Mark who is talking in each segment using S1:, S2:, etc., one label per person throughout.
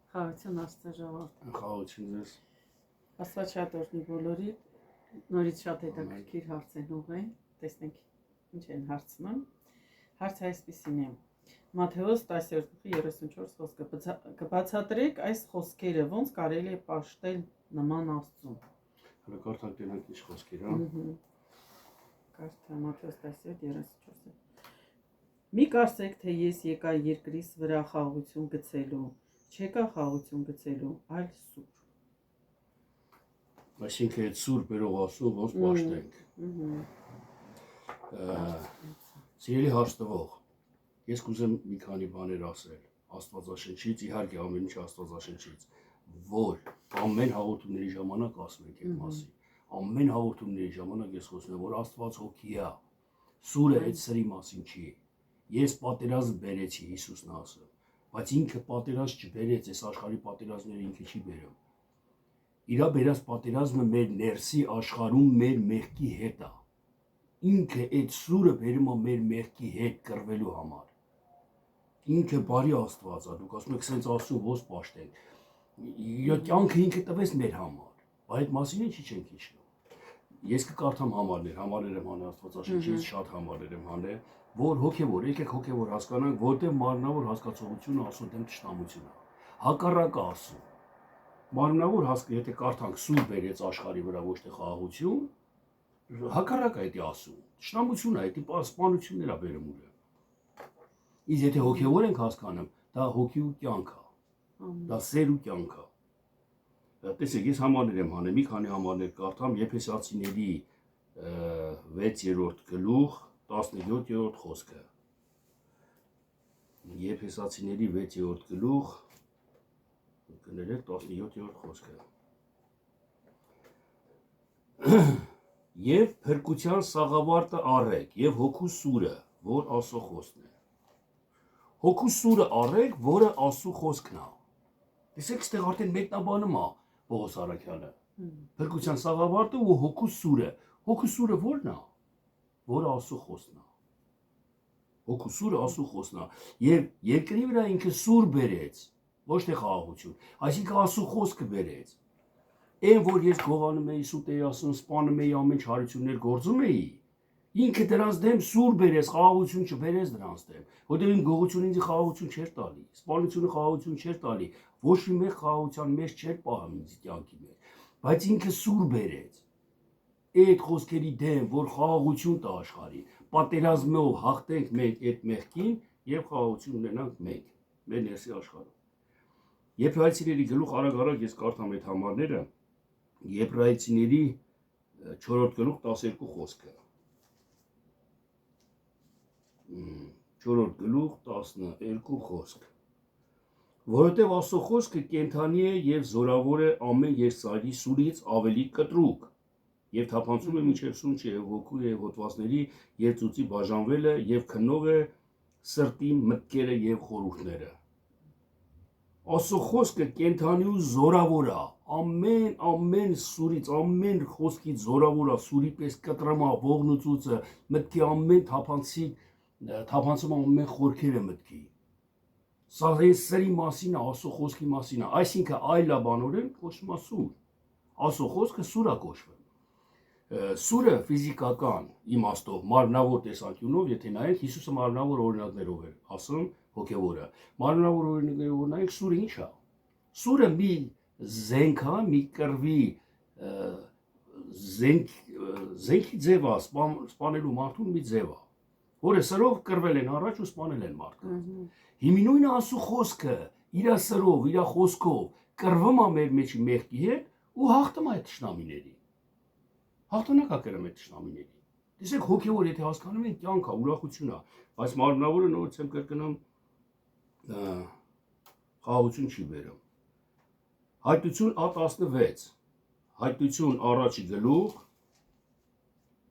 S1: Խաղաղություն Աստծո ժողովուրդ։
S2: Խաղաղություն ձեզ։
S1: Աստված շատ օրհնի բոլորի։ Նորից շատ հետաքրքիր հարցեր ուղղեն։ Տեսնենք ինչ են հարցնում։ Հարցը այսպեսին է. Մատթեոս 10:34 խոսքը կբացատրեք այս խոսքերը ոնց կարելի է պաշտել նման Աստծուն։
S2: Հələ կարդանք դրանք ինչ խոսքեր, հա։
S1: Կարդա Մատթեոս 10:34։ Մի կարծեք, թե ես եկա երկրիս վրա խաղաղություն գցելու, չեկա խաղաղություն գցելու, այլ սուր։
S2: Այսինքն այդ սուր բերող Աստծուն ոնց պաշտենք։ Սիրելի հարց տվող, ես կուզեմ մի քանի բաներ ասել Աստվածաշնչից, իհարկե ամեն ինչ Աստվածաշնչից, որ ամեն հաղորդումների ժամանակ ասում ենք այդ մասին։ Ամեն հաղորդումների ժամանակ ես խոսում եմ, որ Աստված հոգի է։ Սուրը այդ սրի մասին չի։ Ես պատերազմ բերեցի, Հիսուսն ասում, բայց ինքը պատերազմ չբերեց, այս աշխարհի պատերազմները ինքը չի բերում։ Իրա բերած պատերազմը մեր ներսի աշխարհում մեր մեղքի հետ է։ Ինքը այդ սուրը բերում է մեր մեղքի հետ կռվելու համար։ Ինքը բարի Աստված է, դուք ասում եք, սենց Աստծուն ոնց պաշտենք։ Իր կյանքը ինքը տվեց մեր համար, բայց այդ մասին ինչի չենք հիշում։ Ես կկարդամ համարներ եմ հանել Աստվածաշնչից, շատ համարներ եմ հանել, որ հոգևոր, եկեք հոգևոր հասկանանք, որտեղ մարմնավոր հասկացողությունը Աստծո դեմ թշնամություն է։ Հակառակը ասում։ Մարմնավոր եթե կարդանք սուր բերեց աշխարհի վրա ոչ թե խաղաղություն, հակառակը է դա ասում։ Թշնամություն է, դա սպանություններ է բերում ուրեմն։ Իսկ եթե հոգևոր ենք հասկանում, դա հոգի ու կյանք է։ Դա սեր ու կյանք է։ Տեսեք, ես համարներ եմ հանել, մի քանի համարներ կարդամ, Եփեսացիների 6-րդ գլուխ 17-րդ խոսքը։ Եփեսացիների 6-րդ գլուխ կներեք 17-րդ խոսքը։ Եվ փրկության սաղավարտը առեք, եւ հոգու սուրը, որ Աստծո խոսքն է։ Հոգու սուրը առեք, որը Աստծո խոսքն է։ Տեսեք, այստեղ արդեն մեկնաբանում է Պողոս Արաքյանը։ Փրկության սաղավարտը ու հոգու սուրը։ Հոգու սուրը ո՞րն է։ Որը Աստծո խոսքն է։ Հոգու սուրը Աստծո խոսքն է։ Եվ երկրի վրա ինքը սուր բերեց, ոչ թե խաղաղություն, այսինքն Աստծո խոսքը բերեց։ Այն որ ես գողանում էի, սուտ էի ասում, սպանում էի, ամեն չարություններ գործում էի, ինքը դրանց դեմ սուր բերեց, խաղաղություն չբերեց դրանց դեմ, որտեղ իմ գողությունը ինձ խաղաղություն չէր տալի, սպանությունը խաղաղություն չէր տալի, ոչ մի մեկ խաղաղության մեջ չէր պահում ինձ կյանքի մեջ, բայց ինքը սուր բերեց։ Այդ խոսքերի դեմ, որ խաղաղություն տա աշխարհին, պատերազմով հաղթենք մենք այդ մեղքին եւ խաղաղություն ունենանք մենք, մեր ներսի աշխարհում։ Եբրայեցիների գլուխ արագ ես կարդամ այդ համարները, Եբրայեցիների 4-րդ գլուխ 12 խոսքը։ 4-րդ գլուխ 12 խոսք։ Որովհետև Աստծո խոսքը կենդանի է եւ զորավոր է ամեն երկսայրի սուրից ավելի կտրուկ, եւ թափանցում է մինչեւ սունչը եւ հոգու եւ հոտվածների եւ ծուծի բաժանվելը եւ քննող է սրտի մտքերը եւ խորհուրդները։ Աստծո խոսքը կենդանի ու զորավոր է, ամեն սուրից, ամեն խոսքից զորավոր է, սուրի պես կտրում է ողն ու ծուծը, մտքի ամեն թափանցում ամեն խորքերը մտքի։ Սա սրի մասին է, Աստծո խոսքի մասին է, այսինքն այլաբանորեն կոչվում է սուր։ Աստծո խոսքը սուր է կոչվում։ Սուրը ֆիզիկական իմաստով, մարմնավոր տեսանկյունով, եթե նայենք, Հիսուսը մարմնավոր օրինակներով էր ասում հոգևորը։ Մարմնավոր օրինակներով նայենք, սուրը ինչ է։ Սուրը մի զենք է, մի կռվի զենքի ձև է, սպանելու մարդուն մի ձև է, որը սրով կռվել են առաջ ու սպանել են մարդկանց։ Հիմի նույնը Աստծո խոսքը, իր սրով, իր խոսքով կռվում է մեր մեջ մեղքի հետ ու հաղթում է այդ թշնամիներին։ Հաղթանակ է կրում այդ թշնամիներին։ Տեսեք, հոգևոր եթե հասկանում են, կյանք է, ուրախություն է, բայց մարմնավորը նորից եմ կրկնում խաղաղություն չի բերում։ Հայտություն A16, հայտություն առաջի գլուխ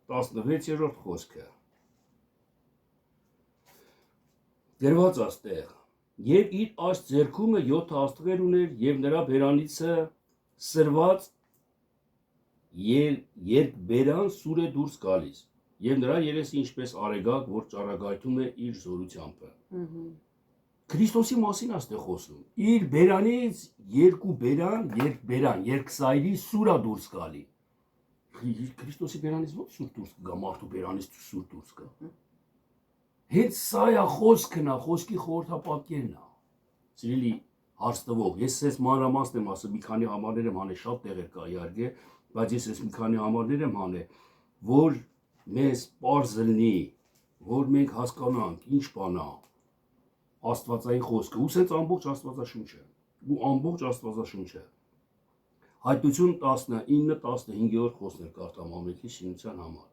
S2: 16-րդ խոսքը։ Գրված աստեղ, եւ իր աջ ձեռքումը 7 աստղեր ուներ եւ նրա բերանիցը սրված երբ բերան սուր է դուրս գալիս եւ նրա երեսը ինչպես արեգակ, որ ճառագայթում է իր զորությամբ։ Քրիստոսի մասին աստեղ խոսում։ Իր բերանից երկու բերան, երկսայրի սուրա դուրս գալի։ Քրիստոսի բերանից ո՞ց սուր դուրս կգա, մարդու բերանից սուր դուրս գա։ Հենց սա է խոսքն է, խոսքի խորհրդապատկերն է։ Սիրելի հարց տվող, ես ես մանրամասն եմ ասում, մի քանի համարներ եմ հանել, շատ տեղեր կա իհարկե, բայց ես մի քանի համարներ եմ հանել, որ մեզ պարզ լինի, որ մենք հասկանանք ինչ բան է Աստվածային խոսքը, ու սենց ամբողջ Աստվածաշունչը, ու ամբողջ Աստվածաշունչը։ Հայտնություն 19-15-րդ խոսքներ կարդամ ամենքի շինության համար։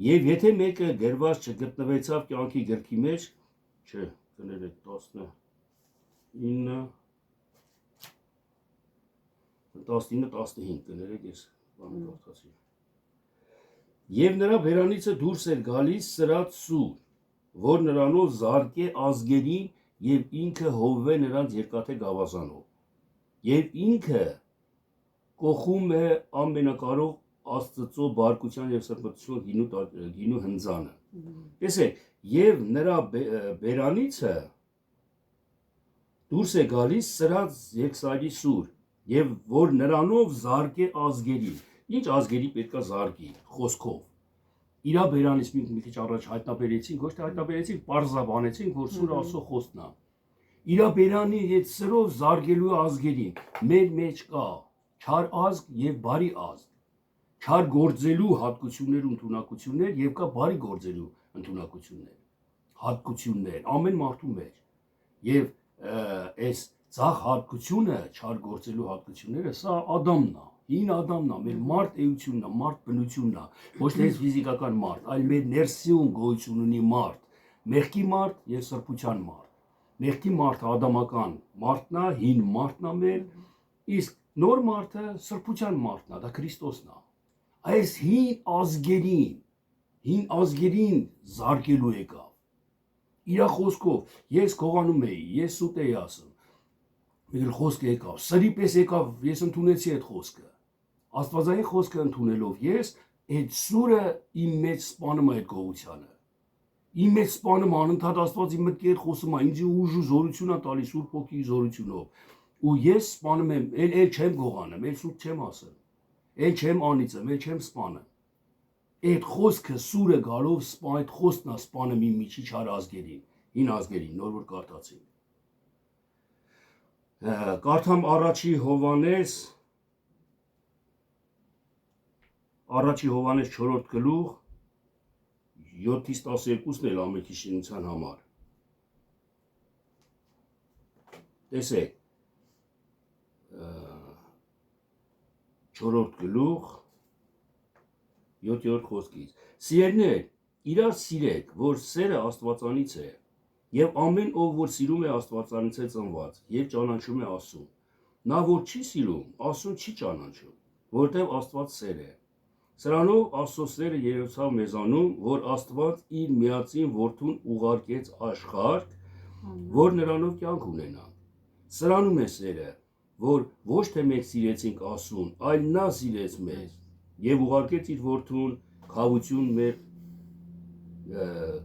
S2: Եվ եթե մեկը գրված չգտնվեցավ կյանքի գրքի մեջ, չէ, կներեք 19-15 կներեք ես բանը կարդացի։ Եվ նրա բերանիցը դուրս էր գալիս սրած սուր, որ նրանով զարկե ազգերին և ինքը հովվե նրանց երկաթե գավազանով։ Եվ ինքը կոխում է ամենակարող Աստծո բարկության և սրբության գինու հնձանը։ Տեսեք, և նրա բերանիցը դուրս է գալիս սրած երկսայրի սուր, և որ նրանով զարկե ազգերին։ Ինչ ազգերի պետքա զարկի, խոսքով։ Իրա բերանից մի քիչ առաջ հայտնաբերեցինք, ոչ թե հայտնաբերեցինք, պարզաբանեցինք, որ սուր Աստծո խոսքն է։ Իրա բերանի հետ սրով զարկելու ազգերին։ Մեր մեջ կա չար ազգ և բարի ազգ։ Չար գործելու հատկություններ ու ընդունակություններ և կա բարի գործելու ընդունակություններ, հատկություններ, ամեն մարդու մեջ։ Եվ այս ցախ հատկությունը, չար գործելու հատկությունները, սա Ադամն է, հին Ադամն է, մեր մարդ էությունն է, մարդ բնությունն է, ոչ թե ֆիզիկական մարդ, այլ մեր ներսիում գոյություն ունի մարդ, մեղքի մարդ և սրբության մարդ։ Մեղքի մարդը ադամական մարդն է, հին մարդն է մեր, իսկ նոր մարդը սրբության մարդն է, դա Քրիստոսն է։ Այս հին ազգերին զարկելու եկավ։ Իրա խոսքով ես քողանում էի, ես սուտ էի ասում, մեկ խոսքը եկավ, սրի պես եկավ, ես ընդունեցի այդ խոսքը։ Աստվածային խոսքը ընդունելով ես այդ սուրը իմ մեջ սպանում է այդ գողությանը։ Իմ մեջ սպանում անընդհատ Աստված իմ մտքի հետ խոսում է, ինձ ուժ ու զորություն է տալիս Սուրբ Հոգիի զորությունով։ Ու ես սպանում եմ, էլ չեմ գողանում, էլ սուտ չեմ ասում, էլ չեմ անիծում, էլ չեմ սպանում։ Այդ խոսքը սուրը գալով այդ խոսքն է սպանում իմ միջի չար ազգերին, հին ազգերին, նոր որ կարդացինք։ Կարդամ առաջի Հովհաննես 4-րդ գլուխ 7-ից 12-ն էլ ամենքի շինության համար։ Տեսեք, 4-րդ գլուխ 7-րդ խոսքից։ Սիրելիներ, իրար սիրեք, որ սերը Աստվածանից է, և ամեն ով որ սիրում է Աստվածանից է ծնված, և ճանաչում է Աստծուն։ Նա որ չի սիրում, Աստծուն չի ճանաչում, որտև Աստված սեր է։ Սրանով Աստծո սերը երևացավ մեզանում, որ Աստված իր միածին որդուն ուղարկեց աշխարհ, որ նրանով կյանք ունենանք։ Սրանում է սերը, որ ոչ թե մենք սիրեցինք Աստծուն, այլ նա սիրեց մեզ և ուղարկեց իր որդուն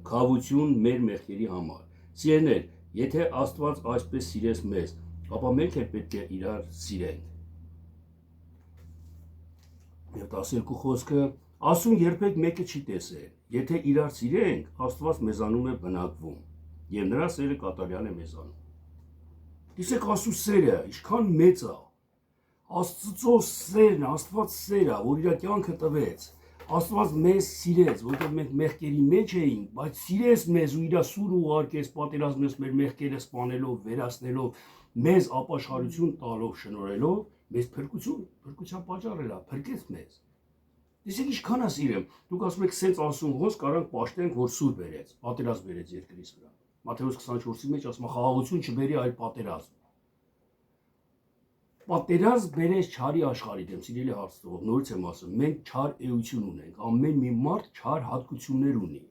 S2: քավություն մեր մեղքերի համար։ Սիրելիներ, եթե Աստված այսպես սիրեց մեզ, ապա մենք էլ պետք է իրար սիրենք։ Եվ 12 խոսքը, Աստծուն երբեք մեկը չի տեսել, եթե իրար սիրենք, Աստված մեզանում է բնակվում, և նրա սերը կատարյալ է մեզանում։ Տեսեք Աստծո սերը, ինչքան մեծ է, Աստծո սերն, Աստված սերը, որ իր կյանքը տվեց, Աստված մեզ սիրեց, որովհետև մենք մեղքերի մեջ էինք, բայց սիրեց մեզ ու իր սուրը ուղարկեց, պատերազմեց մեր մեղքերը սպանելով, վերացնելով, մեզ ապաշխարություն տալով, շնորհելով, մեզ փրկության պատճառ ելա, փրկեց մեզ։ Տեսեք ինչքան է սիրում, դուք ասում եք սենց ասում հոս կարանք պաշտենք, որ սուր բերեց, պատերազմ բերեց երկրից վրա։ Մատթեոս 24-ի մեջ ասում է խաղաղություն չբերի, այլ պատերազմ։ Պատերազմ բերեց չարի աշխարհի դեմ, սիրելի հարց տվող, նորից եմ ասում, մենք չար էություն ունենք, ամեն մի մարդ չար հատկություններ ունի։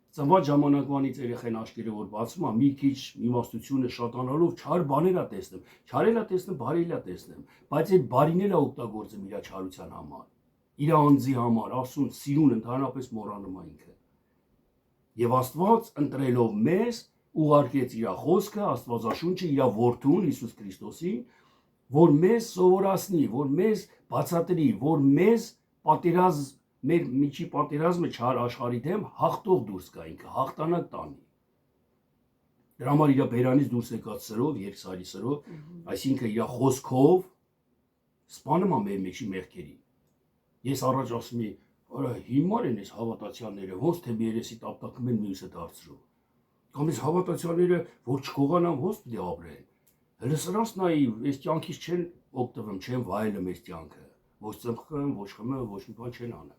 S2: Ծնված ժամանակվանից երեխան աչքերը որ բացում է, մի քիչ իմաստությունը շատանալով չար բաներ է տեսնում, չարել է տեսնում, բարել է տեսնում, բայց այդ բարին էլ է օգտագործում իր չարության համար, իր անձի համար, Աստծուն սիրուն ընդհանրապես մոռանում է ինքը։ Եվ Աստված ընտրելով մեզ ուղարկեց իր խոսքը, Աստվածաշունչը իր որդուն Հիսուս Քրիստոսին, որ մեզ սովորացնի, որ մեզ բացատրի, որ մեզ պատերազմ մեր միջի պատերազմը չար աշխարհի դեմ հաղթող դուրս գա ինքը, հաղթանակ տանի։ Դրա համար իր բերանից դուրս եկած սրով, երկսարի սրով, այսինքն իր խոսքով սպանում է մեր մեջի մեղքերին։ Ես առաջ ասում եմ, «Արա հիմար են այս հավատացյալները, ոնց թե երեսի տապտակում են մյուսը դարձրու»։ Կամ այս հավատացյալները, որ չկողանան, ոնց պետք է ապրեն։ Հələ սրանց նայ, այս կյանքից չեն օգտվում, չեն վայելում այս կյանքը։ Ոչ ծմխում, ոչ խմը, ոչ մի բան չեն անում։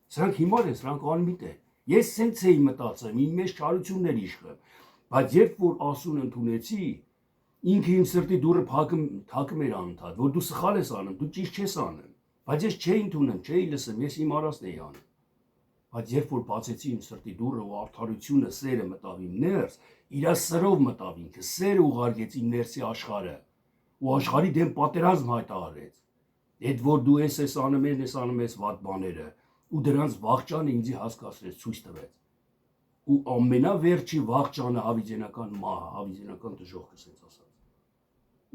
S2: Սրանք հիմար են, սրանք անմիտ են։ Ես սենց էի մտածում, իմ մեջ չարություններ իշխում, բայց երբ որ ասուն ընդունեցի, ինքը իմ սրտի դուռը թակում էր անընդհատ, որ դու սխալ ես անում, դու ճիշտ չես անում, բայց ես չէի ընդունում, չէի լսում, ես իմ արածն էի անում։ Բայց երբ որ բացեցի իմ սրտի դուռը ու արդարությունը, սերը մտավ իմ ներս, իր սրով մտավ ինքը, սերը ուղարկեց իմ ներսի աշխարհը, ու աշխարհի դեմ պատերազմ հայտարարեց։ Այդ որ դու ես անում ես վատ բաները, ու դրանց վաղճանը ինձ հասկացրեց, ցույց տվեց։ Ու ամենավերջի վաղճանը հավիճենական մահը, հավիճենական դժոխքը, ասենց ասած։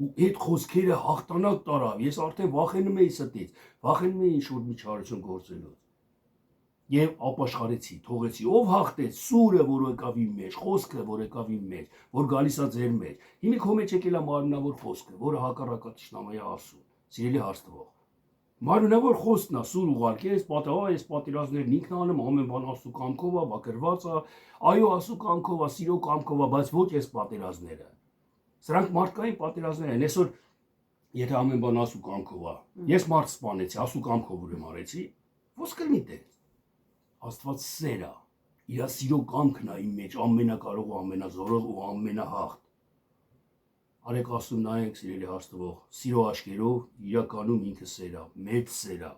S2: Ու այդ խոսքերը հաղթանակ տարավ, ես արդեն վախենում էի ստից, վախենում էի ինչ-որ մի չարություն գործելուց։ Եվ ապաշխարեցի, թողեցի, ով հաղթեց, սուրը, որ եկավ իմ մեջ, խոսքը, որ եկավ իմ մեջ, որ գալիս է ձեր մեջ։ Հիմա քո մեջ եկել է մարմնավոր խոսքը, որը հակառակը ճշտամայի ասում, սիրելի հաստվող։ Մարմնավոր խոսքն է, սուր ուղարկես, այս պատերազմներն ինքն անում, ամեն բան ասու կամքով է, բակրված է, այո, ասու կամքով է, սիրո կամքով է, բայց ոչ այս պատերազմները։ Սրանք մարդկային պատերազմներ են, այսօր եթե ամեն բան ասու կամքով է, ես մարդ սպանեցի, ասու կամքով ուրեմն արեցի, ո՞ս կլինի դե։ Աստված սեր է, իր սիրո կամքն է իմ մեջ, ամենակարող ու ամենազորող ու ամենահաղթ։ Արեք ասում նայենք, սիրելի հաստվող, սիրո աչքերով իրականում ինքը սեր է, մեծ սեր է։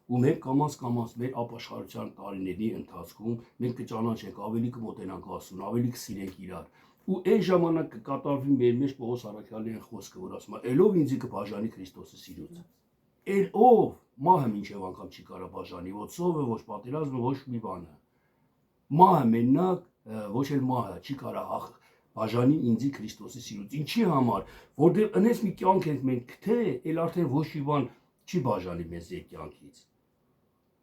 S2: Ու մենք կամաց մեր ապաշխարության տարիների ընթացքում մենք կճանաչենք, ավելի կմոտենանք ասուն, ավելի կսիրենք իրար։ Ու այն ժամանակ կկատարվի մեր մեջ Պողոս առաքյալի այն խոսքը, որ ասում է, «Էլով ինձ կբաժանի Քրիստոսի սիրուց»։ Ով մահը մինչև անգամ չի կարա բաժանի, ոչ սովը, ոչ պատերազմը, ոչ մի բանը։ Մահը մենակ, ոչ էլ մահը չի կարա բաժանի ինձի Քրիստոսի սիրուց։ Ինչի համար, որտեղ ընես մի կյանք ենք մենք թե, էլ արդեն ոչ մի բան չի բաժանի մեզ այդ կյանքից։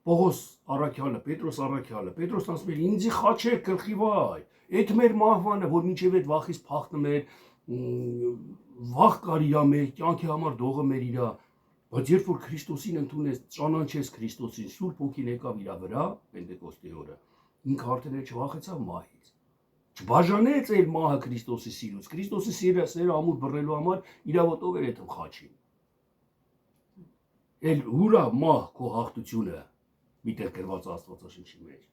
S2: Պողոս առաքյալը, Պետրոս առաքյալը, Պետրոսն ասում էր, ինձի խաչեք գլխի վայ, այդ մեր մահվանը, որ մինչև այդ վախից փախնում էր, վախ կար իրա մեր, կյանքի համար դողը մեր իրա, բայց երբ որ Քրիստոսին ընդունես, ճանաչես Քրիստոսին, Սուրբ Հոգին եկավ իրա վրա, Պենտեկոստի օրը, ինքը արդեն չվախեցավ մահից, չբաժանեց այլ մահը Քրիստոսի սիրուց, Քրիստոսի սերը ամուր բռնելու համար իրավոտով էր այդ խաչին։ Էլ հուրա մահ քո հաղթությունը միտեղ գրված Աստվածաշնչի մեջ։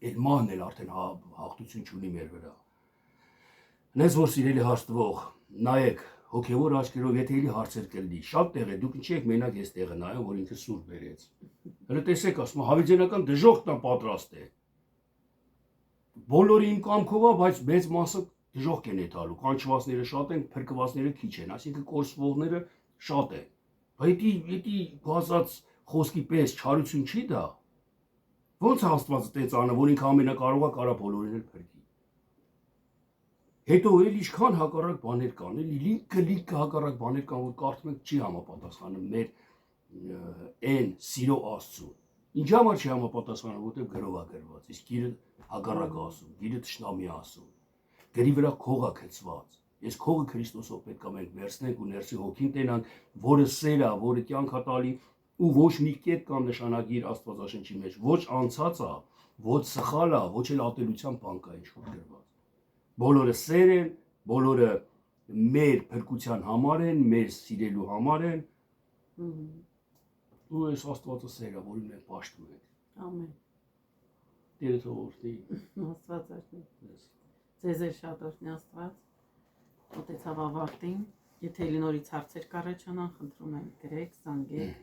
S2: Այդ մահն էլ արդեն հաղթություն չունի մեր վրա։ Նես որ սիրելի հաստվող, նայեք հոգևոր աչքերով, եթե էլի հարցեր կլինի, շատ տեղ է, դուք ինչի եք մենակ այս տեղը նայում, որ ինքը սուրբ բերեց։ Հələ տեսեք, ասում եմ, հավիճենական դժոխքն պատրաստ է։ Բոլորը իմ կամքով է, բայց մեծ մասը դժոխք են եթալու, կանչվածները շատ են, փրկվածները քիչ են, այսինքն կորսվողները շատ են։ Բայց դա բացած խոսքի պես չարություն չի դա։ Ոնց է Աստվածը տենց անը, որ ինքը ամենակարողը կարա բոլորին էլ փրկի։ Հետո էլ ինչքան հակառակ բաներ կան, էլի լիքը հակառակ բաներ կան, որ կարծում ենք չի համապատասխանում մեր այն սիրո Աստծուն։ Ինչ համար չի համապատասխանում, որտեղ գրով է գրված, իսկ գիրը հակառակ ասում, գիրը թշնամի ասում, գրի վրա քող է գցված։ Ես քողը Քրիստոսով պետք է մենք վերցնենք ու ներսի հոգին տենանք, որը սեր է, որը կյանք է տալի ու ոչ մի կետ կամ նշանագիր Աստվածաշնչի մեջ, ոչ անցած է, ոչ սխալ է, ոչ էլ ատելության բան կա ինչ-որ գրված։ Բոլորը սեր են, բոլորը մեր փրկության համար են, մեր սիրելու համար են։ Ու այս Աստվածը սեր է, որին մենք պաշտում ենք։
S1: Ամեն։
S2: Տերը թող օրհնի։
S1: Աստված օրհնի։ Ձեզ շատ օրհնի Աստված։ Մոտեցավ ավարտին, եթե նորից հարցեր կառաջանան, խնդրում եմ գրեք, զանգեք։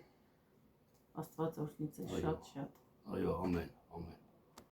S1: Աստված օրհնի ձեզ շատ։
S2: Այո, ամեն, ամեն։